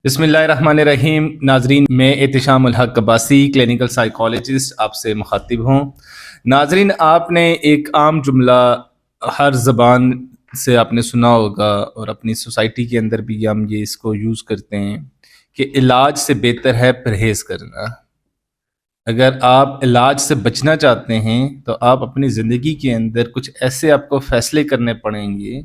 بسم اللہ الرحمن الرحیم. ناظرین، میں احتشام الحق عباسی کلینکل سائیکالوجسٹ آپ سے مخاطب ہوں. ناظرین، آپ نے ایک عام جملہ ہر زبان سے آپ نے سنا ہوگا اور اپنی سوسائٹی کے اندر بھی ہم اس کو یوز کرتے ہیں کہ علاج سے بہتر ہے پرہیز کرنا. اگر آپ علاج سے بچنا چاہتے ہیں تو آپ اپنی زندگی کے اندر کچھ ایسے آپ کو فیصلے کرنے پڑیں گے،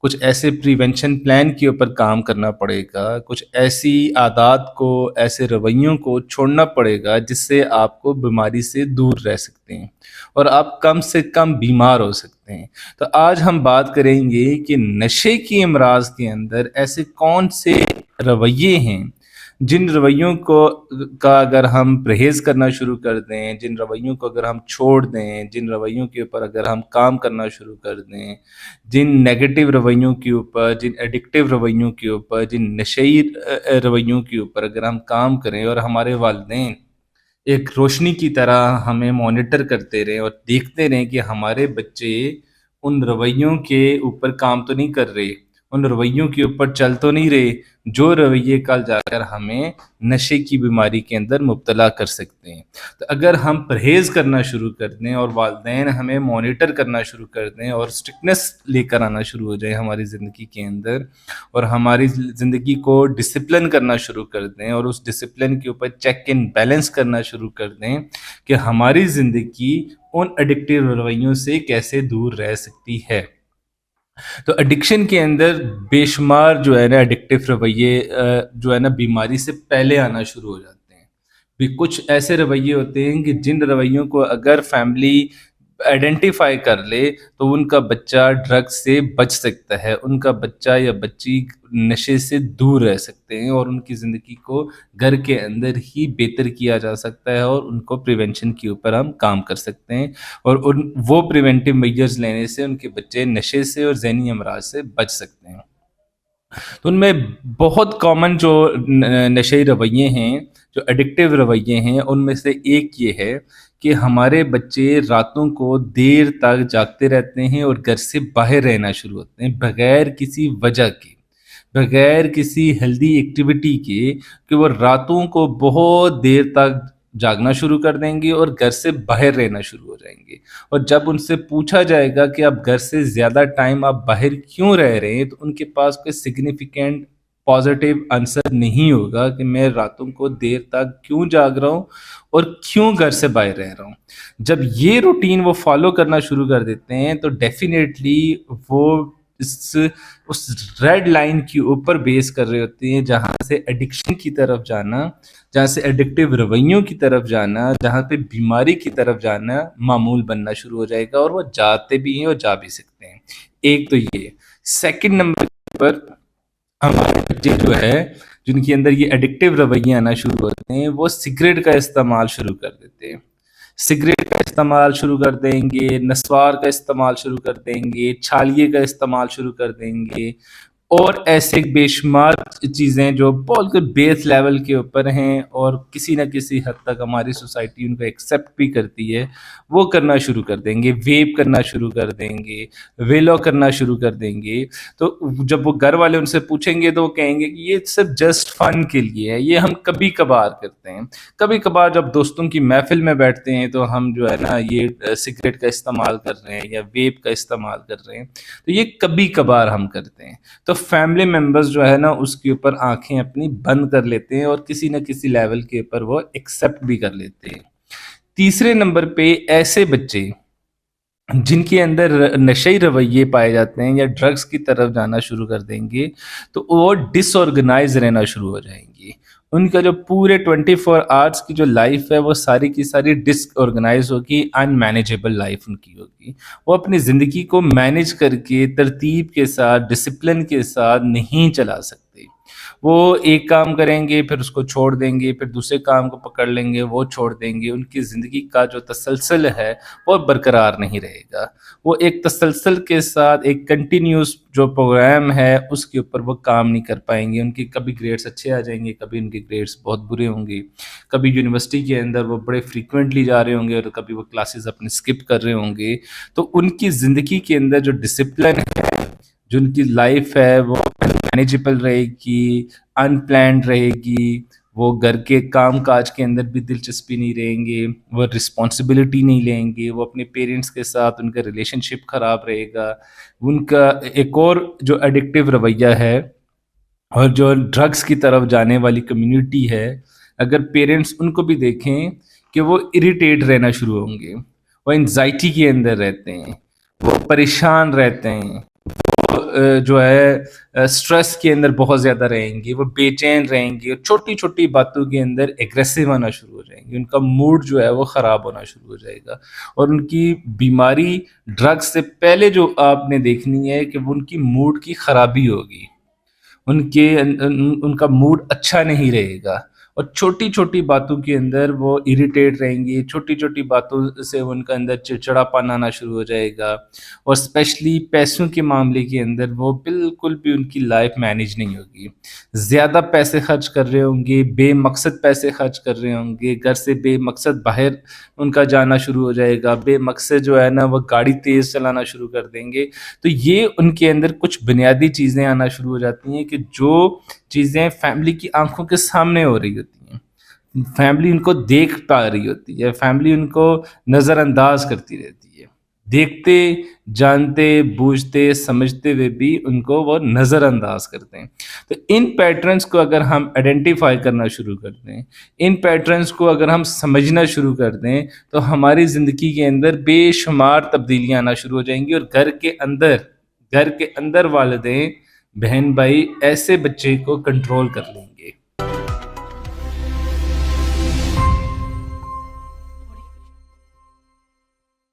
کچھ ایسے پریونشن پلان کے اوپر کام کرنا پڑے گا، کچھ ایسی عادات کو، ایسے رویوں کو چھوڑنا پڑے گا جس سے آپ کو بیماری سے دور رہ سکتے ہیں اور آپ کم سے کم بیمار ہو سکتے ہیں. تو آج ہم بات کریں گے کہ نشے کی امراض کے اندر ایسے کون سے رویے ہیں جن رویوں کا اگر ہم پرہیز کرنا شروع کر دیں، جن رویوں کو اگر ہم چھوڑ دیں، جن رویوں کے اوپر اگر ہم کام کرنا شروع کر دیں، جن نیگیٹو رویوں کے اوپر، جن ایڈکٹیو رویوں کے اوپر، جن نشئی رویوں کے اوپر اگر ہم کام کریں اور ہمارے والدین ایک روشنی کی طرح ہمیں مانیٹر کرتے رہیں اور دیکھتے رہیں کہ ہمارے بچے ان رویوں کے اوپر کام تو نہیں کر رہے، ان رویوں کے اوپر چل تو نہیں رہے جو رویے کل جا کر ہمیں نشے کی بیماری کے اندر مبتلا کر سکتے ہیں. تو اگر ہم پرہیز کرنا شروع کر دیں اور والدین ہمیں مانیٹر کرنا شروع کر دیں اور اسٹرکٹنس لے کر آنا شروع ہو جائے ہماری زندگی کے اندر اور ہماری زندگی کو ڈسپلن کرنا شروع کر دیں اور اس ڈسپلن کے اوپر چیک اینڈ بیلنس کرنا شروع کر دیں کہ ہماری زندگی ان ایڈکٹیو رویوں سے کیسے دور رہ سکتی ہے. تو ایڈکشن کے اندر بے شمار جو ہے نا ایڈکٹیو رویے جو ہے نا بیماری سے پہلے آنا شروع ہو جاتے ہیں. بھی کچھ ایسے رویے ہوتے ہیں کہ جن رویوں کو اگر فیملی آئیڈینٹیفائی کر لے تو ان کا بچہ ڈرگ سے بچ سکتا ہے، ان کا بچہ یا بچی نشے سے دور رہ سکتے ہیں اور ان کی زندگی کو گھر کے اندر ہی بہتر کیا جا سکتا ہے اور ان کو پریونشن کے اوپر ہم کام کر سکتے ہیں اور وہ پریونٹیو میجرز لینے سے ان کے بچے نشے سے اور ذہنی امراض سے بچ سکتے ہیں. تو ان میں بہت کامن جو نشئی رویے ہیں، جو ایڈکٹیو رویے ہیں، ان میں سے ایک یہ ہے کہ ہمارے بچے راتوں کو دیر تک جاگتے رہتے ہیں اور گھر سے باہر رہنا شروع ہوتے ہیں بغیر کسی وجہ کے، بغیر کسی ہیلدی ایکٹیویٹی کے، کہ وہ راتوں کو بہت دیر تک جاگنا شروع کر دیں گے اور گھر سے باہر رہنا شروع ہو جائیں گے. اور جب ان سے پوچھا جائے گا کہ آپ گھر سے زیادہ ٹائم آپ باہر کیوں رہ رہے ہیں تو ان کے پاس کوئی سگنیفیکنٹ پازیٹیو آنسر نہیں ہوگا کہ میں راتوں کو دیر تک کیوں جاگ رہا ہوں اور کیوں گھر سے باہر رہ رہا ہوں. جب یہ روٹین وہ فالو کرنا شروع کر دیتے ہیں تو ڈیفینیٹلی وہ اس ریڈ لائن کے اوپر بیس کر رہے ہوتے ہیں جہاں سے ایڈکشن کی طرف جانا، جہاں سے ایڈکٹیو رویوں کی طرف جانا، جہاں پہ بیماری کی طرف جانا معمول بننا شروع ہو جائے گا اور وہ جاتے بھی ہیں اور جا بھی سکتے ہیں. ایک تو یہ. سیکنڈ نمبر پر ہمارے بچے جو ہے جن کے اندر یہ ایڈکٹیو رویے آنا شروع ہوتے ہیں وہ سگریٹ کا استعمال شروع کر دیتے ہیں. سگریٹ کا استعمال شروع کر دیں گے، نسوار کا استعمال شروع کر دیں گے، چھالیے کا استعمال شروع کر دیں گے اور ایسے بے شمار چیزیں جو بہت بیس لیول کے اوپر ہیں اور کسی نہ کسی حد تک ہماری سوسائٹی ان کو ایکسیپٹ بھی کرتی ہے، وہ کرنا شروع کر دیں گے. ویپ کرنا شروع کر دیں گے، ویلو کرنا شروع کر دیں گے. تو جب وہ گھر والے ان سے پوچھیں گے تو وہ کہیں گے کہ یہ صرف جسٹ فن کے لیے ہے، یہ ہم کبھی کبھار کرتے ہیں. کبھی کبھار جب دوستوں کی محفل میں بیٹھتے ہیں تو ہم جو ہے نا یہ سگریٹ کا استعمال کر رہے ہیں یا ویپ کا استعمال کر رہے ہیں، تو یہ کبھی کبھار ہم کرتے ہیں. تو فیملی ممبرز جو ہے نا اس کے اوپر آنکھیں اپنی بند کر لیتے ہیں اور کسی نہ کسی لیول کے اوپر وہ ایکسیپٹ بھی کر لیتے ہیں. تیسرے نمبر پہ ایسے بچے جن کے اندر نشئی رویے پائے جاتے ہیں یا ڈرگس کی طرف جانا شروع کر دیں گے تو وہ ڈس آرگنائز رہنا شروع ہو جائیں گے. ان کا جو پورے 24 آورس کی جو لائف ہے وہ ساری کی ساری ڈس آرگنائز ہوگی، ان مینیجیبل لائف ان کی ہوگی. وہ اپنی زندگی کو مینیج کر کے ترتیب کے ساتھ، ڈسپلن کے ساتھ نہیں چلا سکتے. وہ ایک کام کریں گے پھر اس کو چھوڑ دیں گے، پھر دوسرے کام کو پکڑ لیں گے، وہ چھوڑ دیں گے. ان کی زندگی کا جو تسلسل ہے وہ برقرار نہیں رہے گا. وہ ایک تسلسل کے ساتھ ایک کنٹینیوس جو پروگرام ہے اس کے اوپر وہ کام نہیں کر پائیں گے. ان کی کبھی گریڈس اچھے آ جائیں گے، کبھی ان کے گریڈس بہت برے ہوں گے. کبھی یونیورسٹی کے اندر وہ بڑے فریکوینٹلی جا رہے ہوں گے اور کبھی وہ کلاسز اپنے اسکپ کر رہے ہوں گے. تو ان کی زندگی کے اندر جو ڈسپلن ہے، جو ان کی لائف ہے، وہ مینیجبل رہے گی، ان پلانڈ رہے گی، وہ گھر کے کام کاج کے اندر بھی دلچسپی نہیں رہیں گے، وہ رسپانسبلٹی نہیں لیں گے، وہ اپنے پیرنٹس کے ساتھ ان کا ریلیشن شپ خراب رہے گا، ان کا ایک اور جو ایڈکٹیو رویہ ہے اور جو ڈرگس کی طرف جانے والی کمیونٹی ہے، اگر پیرنٹس ان کو بھی دیکھیں کہ وہ اریٹیٹ رہنا شروع ہوں گے، وہ انزائٹی کے اندر رہتے ہیں، وہ پریشان رہتے ہیں، جو ہے سٹریس کے اندر بہت زیادہ رہیں گے، وہ بے چین رہیں گے، اور چھوٹی چھوٹی باتوں کے اندر ایگریسو ہونا شروع ہو جائیں گے، ان کا موڈ جو ہے وہ خراب ہونا شروع ہو جائے گا، اور ان کی بیماری ڈرگس سے پہلے جو آپ نے دیکھنی ہے کہ وہ ان کی موڈ کی خرابی ہوگی، ان کا موڈ اچھا نہیں رہے گا، اور چھوٹی چھوٹی باتوں کے اندر وہ اریٹیٹ رہیں گی، چھوٹی چھوٹی باتوں سے ان کا اندر چڑچڑا پن آنا شروع ہو جائے گا، اور اسپیشلی پیسوں کے معاملے کے اندر وہ بالکل بھی ان کی لائف مینیج نہیں ہوگی، زیادہ پیسے خرچ کر رہے ہوں گے، بے مقصد پیسے خرچ کر رہے ہوں گے، گھر سے بے مقصد باہر ان کا جانا شروع ہو جائے گا، بے مقصد جو ہے نا وہ گاڑی تیز چلانا شروع کر دیں گے، تو یہ ان کے اندر کچھ بنیادی چیزیں آنا شروع ہو جاتی ہیں کہ جو چیزیں فیملی کی آنکھوں کے سامنے ہو رہی ہوتی ہیں، فیملی ان کو دیکھ پا رہی ہوتی ہے، فیملی ان کو نظر انداز کرتی رہتی ہے، دیکھتے جانتے بوجھتے سمجھتے ہوئے بھی ان کو وہ نظر انداز کرتے ہیں۔ تو ان پیٹرنز کو اگر ہم آئیڈینٹیفائی کرنا شروع کر دیں، ان پیٹرنز کو اگر ہم سمجھنا شروع کر دیں، تو ہماری زندگی کے اندر بے شمار تبدیلیاں آنا شروع ہو جائیں گی، اور گھر کے اندر والدین بہن بھائی ایسے بچے کو کنٹرول کر لیں گے۔